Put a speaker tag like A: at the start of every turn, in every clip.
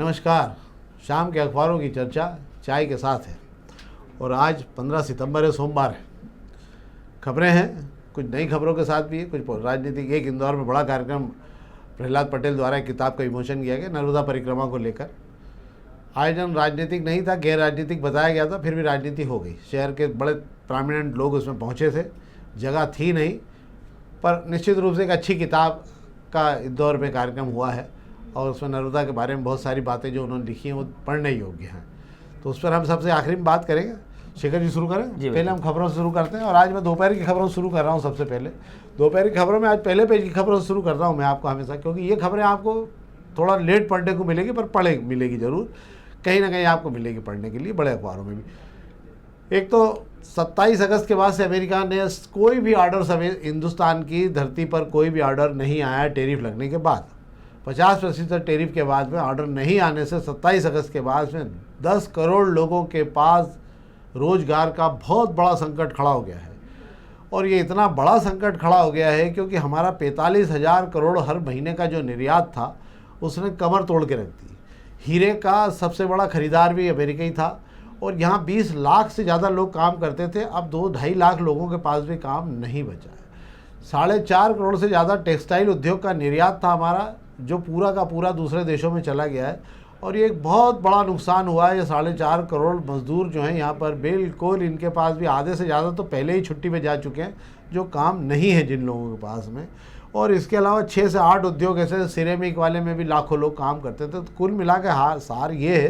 A: नमस्कार। शाम के अखबारों की चर्चा चाय के साथ है और आज 15 सितंबर है, सोमवार है। खबरें हैं, कुछ नई खबरों के साथ भी है, कुछ राजनीतिक। एक इंदौर में बड़ा कार्यक्रम प्रहलाद पटेल द्वारा एक किताब का विमोचन किया गया नर्मदा परिक्रमा को लेकर। आयोजन राजनीतिक नहीं था, गैर राजनीतिक बताया गया था, फिर भी राजनीति हो गई। शहर के बड़े प्रोमिनेंट लोग उसमें पहुँचे थे, जगह थी नहीं, पर निश्चित रूप से एक अच्छी किताब का इंदौर में कार्यक्रम हुआ है और उसमें नर्मदा के बारे में बहुत सारी बातें जो उन्होंने लिखी हैं वो पढ़ने योग्य हैं। तो उस पर हम सबसे आखिरी में बात करेंगे। शेखर जी शुरू करें? पहले हम खबरों से शुरू करते हैं और आज मैं दोपहर की खबरों से शुरू कर रहा हूँ। सबसे पहले दोपहर की खबरों में आज पहले पेज की खबरों से शुरू कर रहा हूँ मैं आपको हमेशा, क्योंकि ये खबरें आपको थोड़ा लेट पढ़ने को मिलेगी, पर मिलेगी ज़रूर, कहीं ना कहीं आपको मिलेगी पढ़ने के लिए, बड़े अखबारों में भी। एक तो 27 अगस्त के बाद से अमेरिका ने कोई भी ऑर्डर, हिंदुस्तान की धरती पर कोई भी ऑर्डर नहीं आया टैरिफ लगने के बाद। 50% टैरिफ के बाद में ऑर्डर नहीं आने से 27 अगस्त के बाद में 10 करोड़ लोगों के पास रोजगार का बहुत बड़ा संकट खड़ा हो गया है। और ये इतना बड़ा संकट खड़ा हो गया है क्योंकि हमारा 45,000 करोड़ हर महीने का जो निर्यात था उसने कमर तोड़ के रख दी। हीरे का सबसे बड़ा खरीदार भी अमेरिका ही था और यहाँ 20 लाख से ज़्यादा लोग काम करते थे। अब 2-2.5 लाख लोगों के पास भी काम नहीं बचा है। 4.5 करोड़ से ज़्यादा टेक्सटाइल उद्योग का निर्यात था हमारा, जो पूरा का पूरा दूसरे देशों में चला गया है और ये एक बहुत बड़ा नुकसान हुआ है। ये 4.5 करोड़ मजदूर जो हैं यहाँ पर, बिल्कुल इनके पास भी आधे से ज़्यादा तो पहले ही छुट्टी पे जा चुके हैं, जो काम नहीं है जिन लोगों के पास में। और इसके अलावा 6 से 8 उद्योग ऐसे सिरेमिक वाले में भी लाखों लोग काम करते थे। तो कुल मिला के सार ये है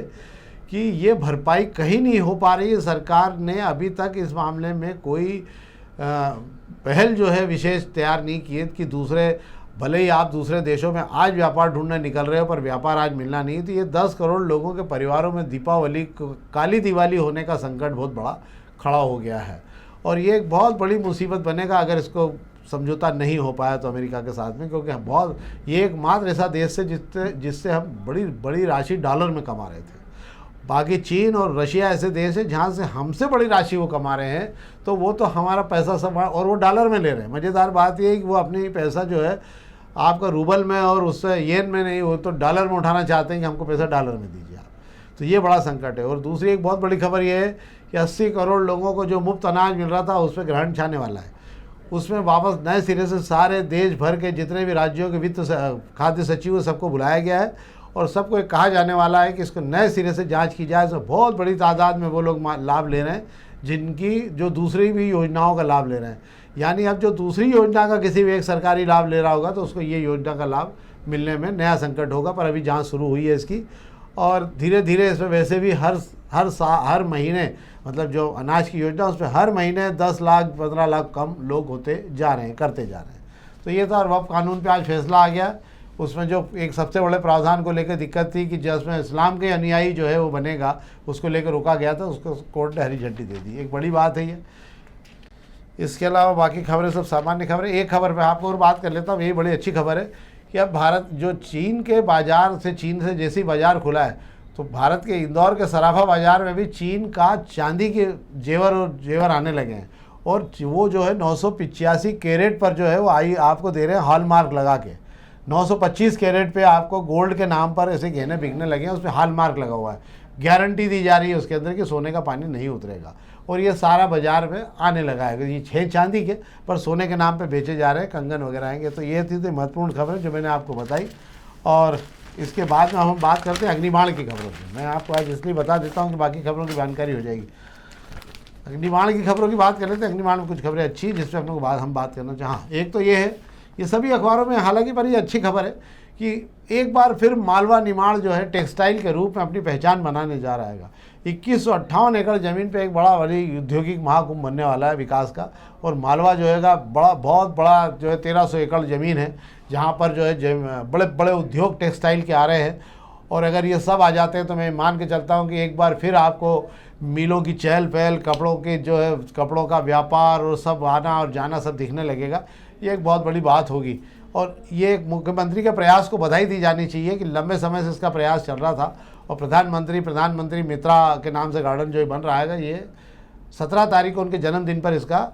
A: कि ये भरपाई कहीं नहीं हो पा रही है। सरकार ने अभी तक इस मामले में कोई पहल जो है विशेष तैयार नहीं की है कि भले ही आप दूसरे देशों में आज व्यापार ढूंढने निकल रहे हो पर व्यापार आज मिलना नहीं। तो ये 10 करोड़ लोगों के परिवारों में काली दिवाली होने का संकट बहुत बड़ा खड़ा हो गया है और ये एक बहुत बड़ी मुसीबत बनेगा अगर इसको समझौता नहीं हो पाया तो अमेरिका के साथ में, क्योंकि ये एकमात्र ऐसा देश है जिससे हम बड़ी राशि डॉलर में कमा रहे थे। बाकी चीन और रशिया ऐसे देश हैं जहाँ से हमसे बड़ी राशि वो कमा रहे हैं, तो वो तो हमारा पैसा सब और वो डॉलर में ले रहे हैं। मज़ेदार बात ये है कि वो अपनी पैसा जो है आपका रूबल में और उससे येन में नहीं, वो तो डॉलर में उठाना चाहते हैं कि हमको पैसा डॉलर में दीजिए आप। तो ये बड़ा संकट है। और दूसरी एक बहुत बड़ी खबर ये है कि 80 करोड़ लोगों को जो मुफ्त अनाज मिल रहा था उस पर ग्रहण छाने वाला है। उसमें वापस नए सिरे से सारे देश भर के जितने भी राज्यों के वित्त खाद्य सचिव सबको बुलाया गया है और सबको एक कहा जाने वाला है कि इसको नए सिरे से जांच की जाए। तो बहुत बड़ी तादाद में वो लोग लाभ ले रहे हैं जिनकी जो दूसरी भी योजनाओं का लाभ ले रहे हैं। यानी अब जो दूसरी योजना का किसी भी एक सरकारी लाभ ले रहा होगा तो उसको ये योजना का लाभ मिलने में नया संकट होगा। पर अभी जांच शुरू हुई है इसकी और धीरे धीरे इसमें वैसे भी हर महीने, मतलब जो अनाज की योजना उस पर हर महीने 10 लाख 15 लाख कम लोग करते जा रहे हैं। तो ये था। और वक्फ कानून पे आज फैसला आ गया। उसमें जो एक सबसे बड़े प्रावधान को लेकर दिक्कत थी कि जिसमें इस्लाम के अनुयायी जो है वो बनेगा, उसको लेकर रोका गया था, उसको कोर्ट ने हरी झंडी दे दी। एक बड़ी बात है ये। इसके अलावा बाकी खबरें सब सामान्य खबरें। एक खबर पे आपको और बात कर लेता हूँ, यही बड़ी अच्छी खबर है कि अब भारत जो चीन से जैसे बाज़ार खुला है तो भारत के इंदौर के सराफा बाज़ार में भी चीन का चांदी के जेवर आने लगे हैं। और वो जो है 985 कैरेट पर जो है वो आपको दे रहे हैं हॉलमार्क लगा के। 925 कैरेट पे आपको गोल्ड के नाम पर ऐसे गहने बिकने लगे हैं, उस पर हॉलमार्क लगा हुआ है। गारंटी दी जा रही है उसके अंदर कि सोने का पानी नहीं उतरेगा और ये सारा बाज़ार में आने लगा है। ये 6 चांदी के पर सोने के नाम पे बेचे जा रहे हैं, कंगन वगैरह आएंगे। तो ये थी महत्वपूर्ण खबर जो मैंने आपको बताई। और इसके बाद में हम बात करते हैं अग्निबाण की खबरों की। मैं आपको आज इसलिए बता देता हूँ कि बाकी खबरों की जानकारी हो जाएगी। अग्निबाण की खबरों की बात कर लेते हैं। अग्निबाण में कुछ खबरें अच्छी जिसपे हम बात करना चाहें। एक तो ये है, ये सभी अखबारों में हालांकि पर ये अच्छी खबर है कि एक बार फिर मालवा निमाड़ जो है टेक्सटाइल के रूप में अपनी पहचान बनाने जा रहा है। 2158 एकड़ ज़मीन पे एक बड़ा औद्योगिक महाकुंभ बनने वाला है विकास का। और मालवा जो है बहुत बड़ा जो है 1300 एकड़ ज़मीन है जहाँ पर जो है बड़े बड़े उद्योग टेक्सटाइल के आ रहे हैं। और अगर ये सब आ जाते हैं तो मैं मान के चलता हूँ कि एक बार फिर आपको मिलों की चहल पहल, कपड़ों का व्यापार और सब आना और जाना सब दिखने लगेगा। ये एक बहुत बड़ी बात होगी और ये मुख्यमंत्री के प्रयास को बधाई दी जानी चाहिए कि लंबे समय से इसका प्रयास चल रहा था। और प्रधानमंत्री मित्रा के नाम से गार्डन जो बन रहा है, ये 17 तारीख को उनके जन्मदिन पर इसका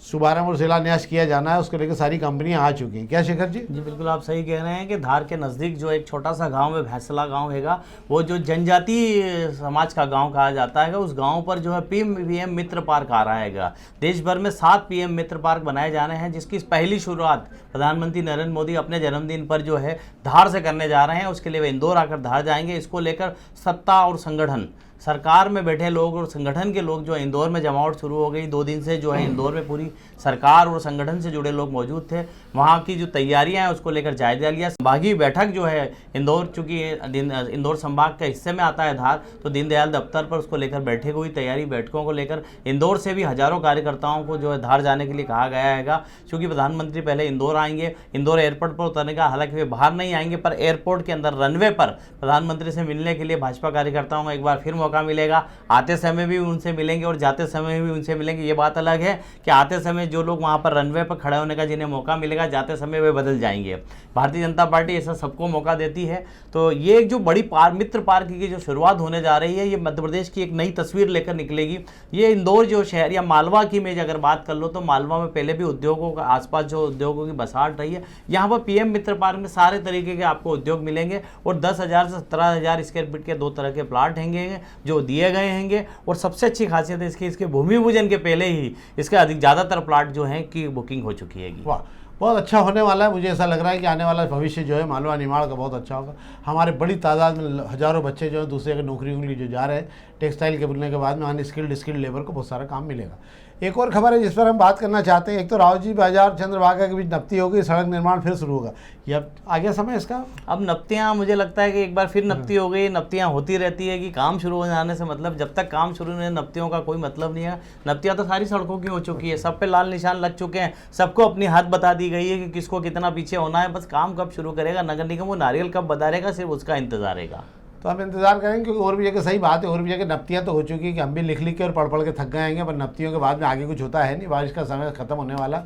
A: शुभारंभ और शिलान्यास किया जाना है, उसको लेकर सारी कंपनियां आ चुकी हैं। क्या शेखर जी?
B: जी बिल्कुल आप सही कह रहे हैं कि धार के नज़दीक जो एक छोटा सा गांव है, भैंसला गांव हैगा, वो जो जनजाति समाज का गांव कहा जाता है, उस गांव पर जो है पीएम मित्र पार्क आ रहा हैगा। देश भर में 7 पीएम मित्र पार्क बनाए जाने हैं, जिसकी पहली शुरुआत प्रधानमंत्री नरेंद्र मोदी अपने जन्मदिन पर जो है धार से करने जा रहे हैं। उसके लिए वे इंदौर आकर धार जाएंगे। इसको लेकर सत्ता और संगठन, सरकार में बैठे लोग और संगठन के लोग जो है इंदौर में जमावट शुरू हो गई। 2 दिन से जो है इंदौर में पूरी सरकार और संगठन से जुड़े लोग मौजूद थे। वहाँ की जो तैयारियां हैं उसको लेकर जायजा लिया। संभागीय बैठक जो है इंदौर, चूँकि इंदौर संभाग के हिस्से में आता है धार, तो दीनदयाल दफ्तर पर उसको लेकर बैठक हुई। तैयारी बैठकों को लेकर इंदौर से भी हज़ारों कार्यकर्ताओं को जो है धार जाने के लिए कहा गया हैगा। चूँकि प्रधानमंत्री पहले इंदौर आएंगे, इंदौर एयरपोर्ट पर उतरने का, हालांकि वे बाहर नहीं आएंगे, पर एयरपोर्ट के अंदर रनवे पर प्रधानमंत्री से मिलने के लिए भाजपा कार्यकर्ताओं को एक बार फिर मौका मिलेगा। आते समय भी उनसे मिलेंगे और जाते समय भी उनसे मिलेंगे। ये बात अलग है कि आते समय जो लोग वहाँ पर रनवे पर खड़े होने का जिन्हें मौका मिलेगा, जाते समय वे बदल जाएंगे। भारतीय जनता पार्टी ऐसा सबको मौका देती है। तो ये एक जो बड़ी मित्र पार्क की जो शुरुआत होने जा रही है, ये मध्य प्रदेश की एक नई तस्वीर लेकर निकलेगी। ये इंदौर जो शहर या मालवा की में अगर बात कर लो तो मालवा में पहले भी उद्योगों का आसपास जो उद्योगों की बसाहट रही है, यहाँ पर पीएम मित्र पार्क में सारे तरीके के आपको उद्योग मिलेंगे और 10,000 से 17,000 स्क्वायर फीट के 2 तरह के प्लाट होंगे जो दिए गए हैंगे। और सबसे अच्छी खासियत है इसके भूमि पूजन के पहले ही इसके अधिक ज़्यादातर प्लाट जो हैं की बुकिंग हो चुकी है।
A: वाह, बहुत अच्छा होने वाला है। मुझे ऐसा लग रहा है कि आने वाला भविष्य जो है मालवा निमाड़ का बहुत अच्छा होगा। हमारे बड़ी तादाद में हज़ारों बच्चे जो है दूसरे के नौकरियों के लिए जो जा रहे हैं, टेक्सटाइल के बनने के बाद में अनस्किल्ड लेबर को बहुत सारा काम मिलेगा। एक और खबर है जिस पर हम बात करना चाहते हैं। एक तो रावजी बाजार चंद्रभागा के बीच नपती होगी, सड़क निर्माण फिर शुरू होगा। ये अब आ गया समय इसका।
B: अब नपतियाँ, मुझे लगता है कि एक बार फिर नपती हो गई। नपतियाँ होती रहती है कि काम शुरू हो जाने से मतलब, जब तक काम शुरू नहीं है नपतियों का कोई मतलब नहीं है। नपतियाँ तो सारी सड़कों की हो चुकी है, सब पे लाल निशान लग चुके हैं, सबको अपनी हद बता दी गई है कि किसको कितना पीछे होना है। बस काम कब शुरू करेगा नगर निगम, वो नारियल कब बधारेगा, सिर्फ उसका इंतजार रहेगा।
A: तो हम इंतजार करेंगे, क्योंकि और भी जगह सही बात है, और भी जगह नपतियाँ तो हो चुकी है कि हम भी लिख के और पढ़ के थक गए हैं, पर नपतियों के बाद में आगे कुछ होता है नहीं। बारिश का समय खत्म होने वाला,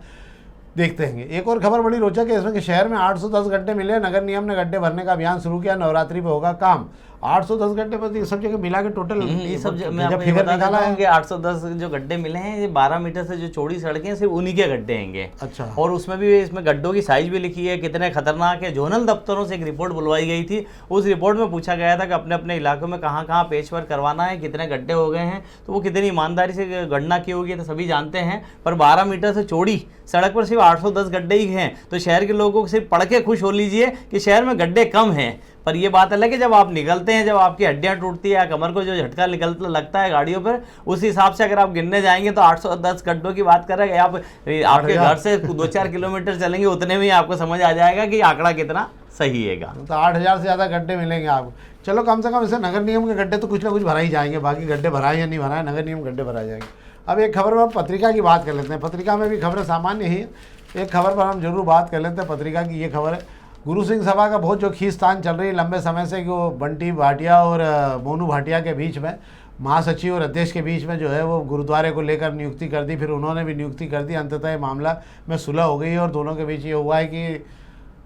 A: देखते हैं। एक और खबर बड़ी रोचक है इसमें कि शहर में 810 गड्ढे मिले। नगर निगम ने गड्ढे भरने का अभियान शुरू किया, नवरात्रि पे होगा काम। 810 गड्ढे पर सब जगह मिला के टोटल
B: ये सब मैं
A: जब फिगर निकाला है कि
B: 810 जो गड्ढे मिले हैं, ये 12 मीटर से जो चौड़ी सड़कें सिर्फ उन्हीं के गड्ढे हैंगे।
A: अच्छा।
B: और उसमें भी इसमें गड्ढों की साइज भी लिखी है, कितने खतरनाक है। जोनल दफ्तरों से एक रिपोर्ट बुलवाई गई थी, उस रिपोर्ट में पूछा गया था कि अपने अपने इलाकों में कहाँ कहाँ पेचवर्क करवाना है, कितने गड्ढे हो गए हैं, तो वो कितनी ईमानदारी से गणना की होगी तो सभी जानते हैं। पर 12 मीटर से चौड़ी सड़क पर सिर्फ 810 गड्ढे ही हैं। तो शहर के लोगों को सिर्फ पढ़ के खुश हो लीजिए कि शहर में गड्ढे कम हैं, पर ये बात अलग है जब आप निकलते हैं, जब आपकी हड्डियां टूटती है या कमर को जो झटका निकलता लगता है गाड़ियों पर, उस हिसाब से अगर आप गिनने जाएंगे तो 810 गड्ढों की बात कर रहे हैं। आप आपके घर से 2-4 किलोमीटर चलेंगे, उतने में ही आपको समझ आ जाएगा कि आंकड़ा कितना सही है।
A: तो 8,000 से ज़्यादा गड्ढे मिलेंगे आपको। चलो कम से कम इसे नगर निगम के गड्ढे तो कुछ ना कुछ भरा ही जाएंगे, बाकी गड्ढे भराए या नहीं भराए, नगर निगम गड्ढे भराए जाएंगे। अब एक खबर में पत्रिका की बात कर लेते हैं। पत्रिका में भी खबरें सामान्य ही है, एक खबर पर हम जरूर बात कर लेते हैं। पत्रिका की ये खबर है, गुरु सिंह सभा का बहुत जो खींचतान चल रही है लंबे समय से, कि वो बंटी भाटिया और मोनू भाटिया के बीच में, महासचिव और अध्यक्ष के बीच में जो है वो गुरुद्वारे को लेकर नियुक्ति कर दी, फिर उन्होंने भी नियुक्ति कर दी। अंततः ये मामला में सुलह हो गई और दोनों के बीच ये हुआ है कि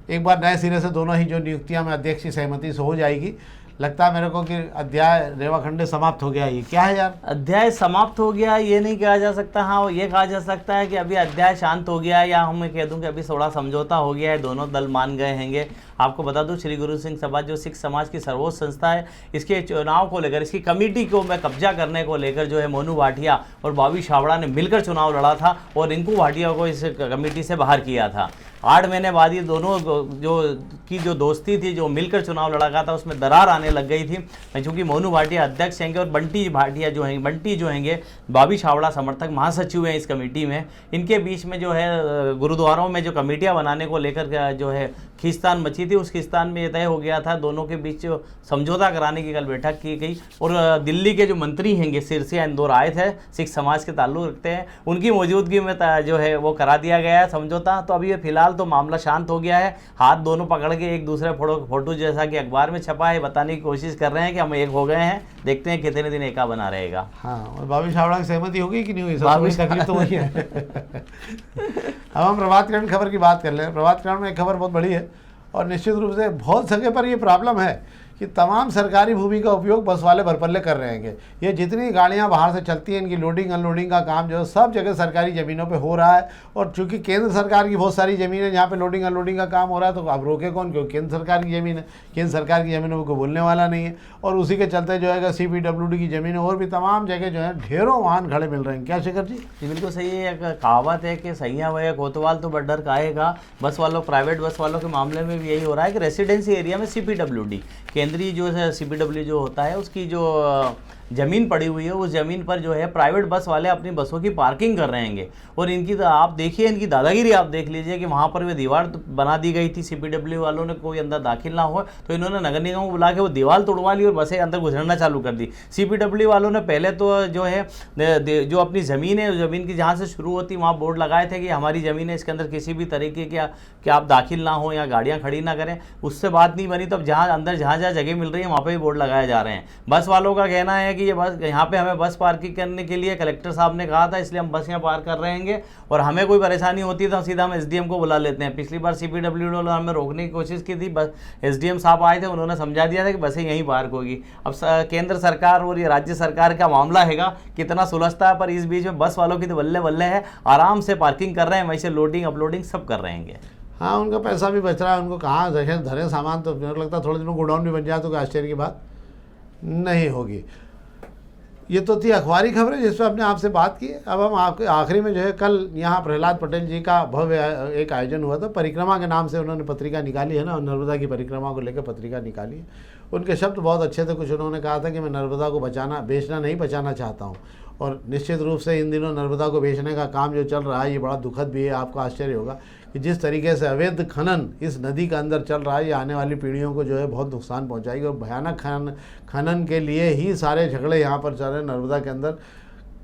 A: एक बार नए सिरे से दोनों ही जो नियुक्तियां में अध्यक्ष की सहमति से हो जाएगी। लगता है मेरे को कि अध्याय रेवाखंडे समाप्त हो गया। ये क्या है यार?
B: अध्याय समाप्त हो गया ये नहीं कहा जा सकता। हाँ, ये कहा जा सकता है कि अभी अध्याय शांत हो गया, या मैं कह दूं कि अभी थोड़ा समझौता हो गया है, दोनों दल मान गए हैंगे। आपको बता दूं, श्री गुरु सिंह सभा जो सिख समाज की सर्वोच्च संस्था है, इसके चुनाव को लेकर, इसकी कमेटी को में कब्जा करने को लेकर जो है मोनू भाटिया और बॉबी छाबड़ा ने मिलकर चुनाव लड़ा था और रिंकू भाटिया को इस कमेटी से बाहर किया था। 8 महीने बाद ये दोनों जो दोस्ती थी, जो मिलकर चुनाव लड़ा था, उसमें दरार आने लग गई थी। चूँकि मोनू भाटिया अध्यक्ष हैंगे और बंटी भाटिया जो हैं, बंटी जो हैंगे बॉबी छाबड़ा समर्थक महासचिव हैं इस कमेटी में, इनके बीच में जो है गुरुद्वारों में जो कमेटियां बनाने को लेकर जो है खींचतान मची थी। उस खींचतान में ये तय हो गया था, दोनों के बीच समझौता कराने की कल बैठक की गई और दिल्ली के जो मंत्री हैंगे सिरसिया इंदौर आए थे, सिख समाज के ताल्लुक रखते हैं, उनकी मौजूदगी में जो है वो करा दिया गया है समझौता। तो अभी ये फिलहाल तो मामला शांत हो गया है। हाथ दोनों पकड़ के एक दूसरे फोटो जैसा कि अखबार में छपा है बताने की कोशिश कर रहे हैं कि हम एक हो गए हैं, देखते हैं कितने दिन एका बना रहेगा।
A: हाँ, और बॉबी छाबड़ा की सहमति होगी कि नहीं हुई? तकलीफ तो वही है। अब हम प्रभातकरण खबर की बात कर लें। प्रभातकरण में एक खबर बहुत बड़ी है और निश्चित रूप से बहुत जगह पर ये प्रॉब्लम है कि तमाम सरकारी भूमि का उपयोग बस वाले भरपल्ले कर रहे हैं। ये जितनी गाड़ियां बाहर से चलती हैं, इनकी लोडिंग अनलोडिंग का काम जो है सब जगह सरकारी ज़मीनों पे हो रहा है। और चूंकि केंद्र सरकार की बहुत सारी ज़मीन है जहाँ पे लोडिंग अनलोडिंग का काम हो रहा है, तो अब रोके कौन, क्योंकि केंद्र सरकार की ज़मीन है, केंद्र सरकार की ज़मीनों को बोलने वाला नहीं है। और उसी के चलते जो है CPWD की ज़मीन और भी तमाम जगह जो है ढेरों वाहन खड़े मिल रहे हैं। क्या शेखर जी?
B: बिल्कुल सही है। एक कहावत है कि सैया वह कोतवाल तो बड्डर खाएगा। बस वालों, प्राइवेट बस वालों के मामले में भी यही हो रहा है कि रेसिडेंसी एरिया में CPWD, केंद्रीय जो है CPWD जो होता है, उसकी जो ज़मीन पड़ी हुई है, उस ज़मीन पर जो है प्राइवेट बस वाले अपनी बसों की पार्किंग कर रहे हैं। और इनकी तो आप देखिए, इनकी दादागिरी आप देख लीजिए कि वहाँ पर वे दीवार बना दी गई थी, CPWD वालों ने, कोई अंदर दाखिल ना हो, तो इन्होंने नगर निगम को बुला के वो दीवार तोड़वा ली और बसें अंदर गुजरना चालू कर दी। CPWD वालों ने पहले तो जो है जो अपनी ज़मीन है, ज़मीन की जहाँ से शुरू होती वहाँ बोर्ड लगाए थे कि हमारी ज़मीन है, इसके अंदर किसी भी तरीके कि आप दाखिल ना हो या गाड़ियाँ खड़ी ना करें। उससे बात नहीं बनी, तो अब जहाँ अंदर जहाँ जगह मिल रही है वहाँ पर भी बोर्ड लगाए जा रहे हैं। बस वालों का कहना है कि ये बस यहाँ पे हमें बस पार्किंग करने के लिए कलेक्टर साहब ने कहा था, इसलिए हम बस यहाँ पार्क कर रहे हैं, और हमें कोई परेशानी होती है तो सीधा हम SDM को बुला लेते हैं। पिछली बार CPWD वालों ने हमें रोकने की कोशिश की थी, बस SDM साहब आए थे, उन्होंने समझा दिया था कि बसें यहीं पार्क होगी। अब केंद्र सरकार और ये राज्य सरकार का मामला हैगा, कितना सुलझता है, पर इस बीच में बस वालों की तो बल्ले बल्ले है, आराम से पार्किंग कर रहे हैं, वैसे लोडिंग अपलोडिंग सब कर रहे हैं।
A: हाँ, उनका पैसा भी बच रहा है, उनको कहाँ धरे सामान, तो मुझे लगता है थोड़े दिनों गोडाउन भी बन जाए तो कोई आश्चर्य की बात नहीं होगी। ये तो थी अखबारी खबरें जिस पर हमने आपसे बात की। अब हम आपके आखिरी में जो है, कल यहाँ प्रहलाद पटेल जी का भव्य एक आयोजन हुआ था, परिक्रमा के नाम से उन्होंने पत्रिका निकाली है ना, और नर्मदा की परिक्रमा को लेकर पत्रिका निकाली है। उनके शब्द बहुत अच्छे थे। कुछ उन्होंने कहा था कि मैं नर्मदा को बेचना नहीं, बचाना चाहता हूँ। और निश्चित रूप से इन दिनों नर्मदा को बेचने का काम जो चल रहा है, ये बड़ा दुखद भी है। आपको आश्चर्य होगा कि जिस तरीके से अवैध खनन इस नदी के अंदर चल रहा है, ये आने वाली पीढ़ियों को जो है बहुत नुकसान पहुंचाएगी। और भयानक खनन के लिए ही सारे झगड़े यहाँ पर चल रहे हैं नर्मदा के अंदर।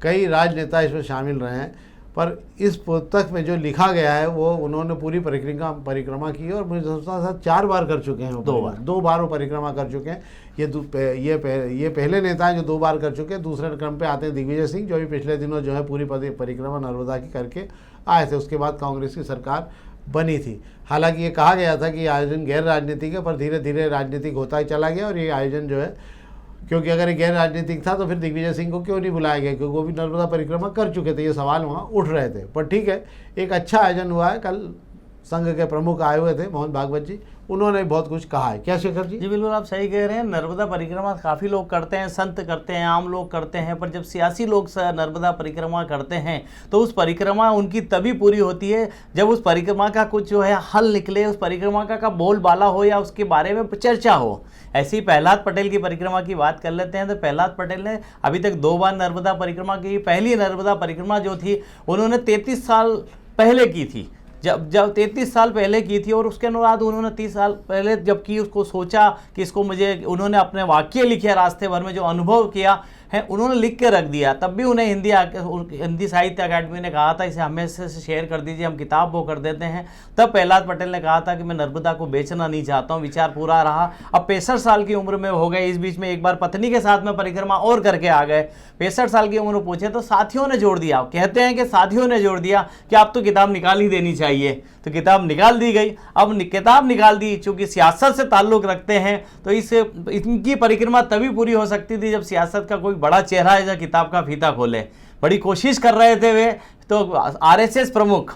A: कई राजनेता इसमें शामिल रहे हैं, पर इस पुस्तक में जो लिखा गया है वो उन्होंने पूरी परिक्रमा की, और मुझे समझता था 4 बार कर चुके हैं, 2 बार वो परिक्रमा कर चुके हैं। ये पहले नेता हैं जो 2 बार कर चुके हैं। दूसरे क्रम पे आते हैं दिग्विजय सिंह, जो भी पिछले दिनों जो है पूरी परिक्रमा नर्मदा की करके आए थे। उसके बाद कांग्रेस की सरकार बनी थी। हालांकि ये कहा गया था कि ये आयोजन गैर राजनीतिक है, पर धीरे धीरे राजनीतिक होता ही चला गया। और ये आयोजन जो है, क्योंकि अगर ये गैर राजनीतिक था तो फिर दिग्विजय सिंह को क्यों नहीं बुलाया गया, क्योंकि वो भी नर्मदा परिक्रमा कर चुके थे। ये सवाल वहाँ उठ रहे थे। पर ठीक है, एक अच्छा आयोजन हुआ है। कल संघ के प्रमुख आए हुए थे, मोहन भागवत जी, उन्होंने बहुत कुछ कहा है। क्या शेखर जी?
B: जी बिल्कुल, आप सही कह रहे हैं। नर्मदा परिक्रमा काफ़ी लोग करते हैं, संत करते हैं, आम लोग करते हैं, पर जब सियासी लोग नर्मदा परिक्रमा करते हैं तो उस परिक्रमा उनकी तभी पूरी होती है जब उस परिक्रमा का कुछ जो है हल निकले, उस परिक्रमा का बोलबाला हो या उसके बारे में चर्चा हो। ऐसे ही प्रहलाद पटेल की परिक्रमा की बात कर लेते हैं तो प्रहलाद पटेल ने अभी तक 2 बार नर्मदा परिक्रमा की। पहली नर्मदा परिक्रमा जो थी उन्होंने 33 साल पहले की थी, जब 33 साल पहले की थी। और उसके बाद उन्होंने 30 साल पहले जब की, उसको सोचा कि इसको उन्होंने अपने वाक्य लिखे रास्ते भर में, जो अनुभव किया है उन्होंने लिख के रख दिया। तब भी उन्हें हिंदी साहित्य अकादमी ने कहा था इसे हमें से शेयर कर दीजिए, हम किताब वो कर देते हैं। तब प्रहलाद पटेल ने कहा था कि मैं नर्मदा को बेचना नहीं चाहता हूँ। विचार पूरा रहा। अब 65 साल की उम्र में हो गए, इस बीच में एक बार पत्नी के साथ में परिक्रमा और करके आ गए। 65 साल की उम्र में पूछे तो साथियों ने जोड़ दिया, कहते हैं कि साथियों ने जोड़ दिया कि आप तो किताब निकाल ही देनी चाहिए। तो किताब निकाल दी गई। अब किताब निकाल दी, चूंकि सियासत से ताल्लुक़ रखते हैं तो इनकी परिक्रमा तभी पूरी हो सकती थी जब सियासत का कोई बड़ा चेहरा है जो किताब का फीता खोले। बड़ी कोशिश कर रहे थे वे, तो RSS प्रमुख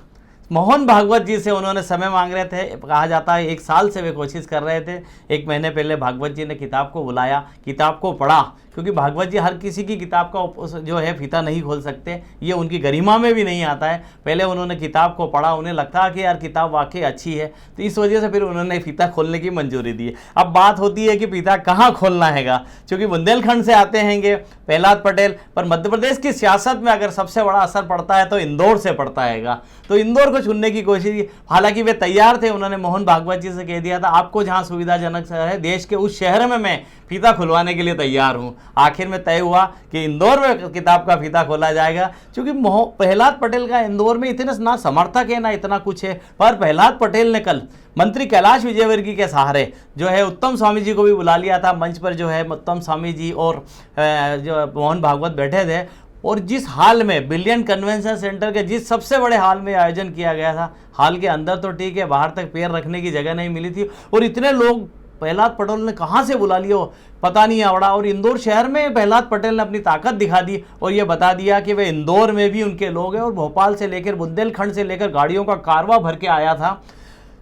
B: मोहन भागवत जी से उन्होंने समय मांग रहे थे। कहा जाता है 1 साल से वे कोशिश कर रहे थे। 1 महीने पहले भागवत जी ने किताब को बुलाया, किताब को पढ़ा, क्योंकि भागवत जी हर किसी की किताब का जो है फीता नहीं खोल सकते, ये उनकी गरिमा में भी नहीं आता है। पहले उन्होंने किताब को पढ़ा, उन्हें लगता कि यार किताब वाकई अच्छी है, तो इस वजह से फिर उन्होंने फीता खोलने की मंजूरी दी। अब बात होती है कि फीता कहाँ खोलना हैगा, क्योंकि बुंदेलखंड से आते हैंगे प्रहलाद पटेल, पर मध्य प्रदेश की सियासत में अगर सबसे बड़ा असर पड़ता है तो इंदौर से पड़ता हैगा। तो इंदौर को चुनने की कोशिश की। हालांकि वे तैयार थे, उन्होंने मोहन भागवत जी से कह दिया था आपको जहाँ सुविधाजनक है देश के उस शहर में मैं फीता खुलवाने के लिए तैयार हूँ। आखिर में तय हुआ कि इंदौर में किताब का फीता खोला जाएगा, क्योंकि प्रहलाद पटेल का इंदौर में इतने ना समर्थक है ना इतना कुछ है। पर प्रहलाद पटेल ने कल मंत्री कैलाश विजयवर्गीय के सहारे जो है उत्तम स्वामी जी को भी बुला लिया था मंच पर। जो है उत्तम स्वामी जी और जो मोहन भागवत बैठे थे, और जिस हाल में बिलियन कन्वेंशन सेंटर के जिस सबसे बड़े हाल में आयोजन किया गया था, हाल के अंदर तो ठीक है, बाहर तक पैर रखने की जगह नहीं मिली थी, और इतने लोग प्रहलाद पटेल ने कहाँ से बुला लिया पता नहीं आवड़ा। और इंदौर शहर में प्रहलाद पटेल ने अपनी ताकत दिखा दी और ये बता दिया कि वे इंदौर में भी उनके लोग हैं, और भोपाल से लेकर बुंदेलखंड से लेकर गाड़ियों का कारवा भर के आया था।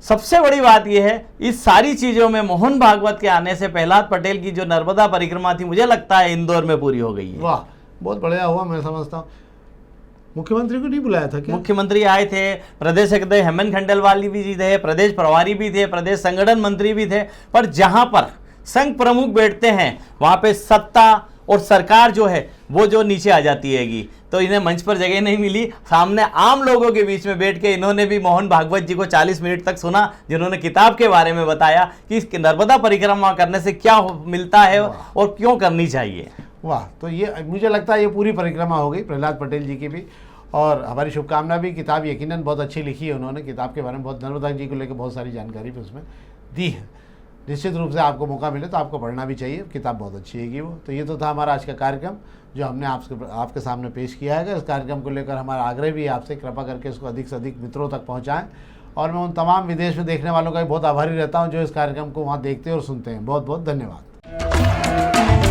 B: सबसे बड़ी बात यह है, इस सारी चीज़ों में मोहन भागवत के आने से प्रहलाद पटेल की जो नर्मदा परिक्रमा थी, मुझे लगता है इंदौर में पूरी हो गई है।
A: वाह, बहुत बढ़िया हुआ। मैं समझता हूँ मुख्यमंत्री को नहीं बुलाया था क्या?
B: मुख्यमंत्री आए थे, प्रदेश अध्यक्ष हेमंत खंडेलवाल भी थे, प्रदेश प्रभारी भी थे, प्रदेश संगठन मंत्री भी थे, पर जहां पर संघ प्रमुख बैठते हैं वहां पे सत्ता और सरकार जो है वो जो नीचे आ जाती हैगी। तो इन्हें मंच पर जगह नहीं मिली, सामने आम लोगों के बीच में बैठ के इन्होंने भी मोहन भागवत जी को 40 मिनट तक सुना, जिन्होंने किताब के बारे में बताया कि इस नर्मदा परिक्रमा करने से क्या मिलता है और क्यों करनी चाहिए।
A: वाह, तो ये मुझे लगता है ये पूरी परिक्रमा हो गई प्रहलाद पटेल जी की भी, और हमारी शुभकामना भी। किताब यकीनन बहुत अच्छी लिखी है उन्होंने, किताब के बारे में बहुत, नर्मदा जी को लेकर बहुत सारी जानकारी भी उसमें दी है। निश्चित रूप से आपको मौका मिले तो आपको पढ़ना भी चाहिए, किताब बहुत अच्छी है वो। तो ये तो था हमारा आज का कार्यक्रम जो हमने आपके सामने पेश किया है। इस कार्यक्रम को लेकर हमारा आग्रह भी है आपसे, कृपा करके इसको अधिक से अधिक मित्रों तक पहुँचाएँ। और मैं उन तमाम विदेश में देखने वालों का भी बहुत आभारी रहता हूँ जो इस कार्यक्रम को वहाँ देखते और सुनते हैं। बहुत बहुत धन्यवाद।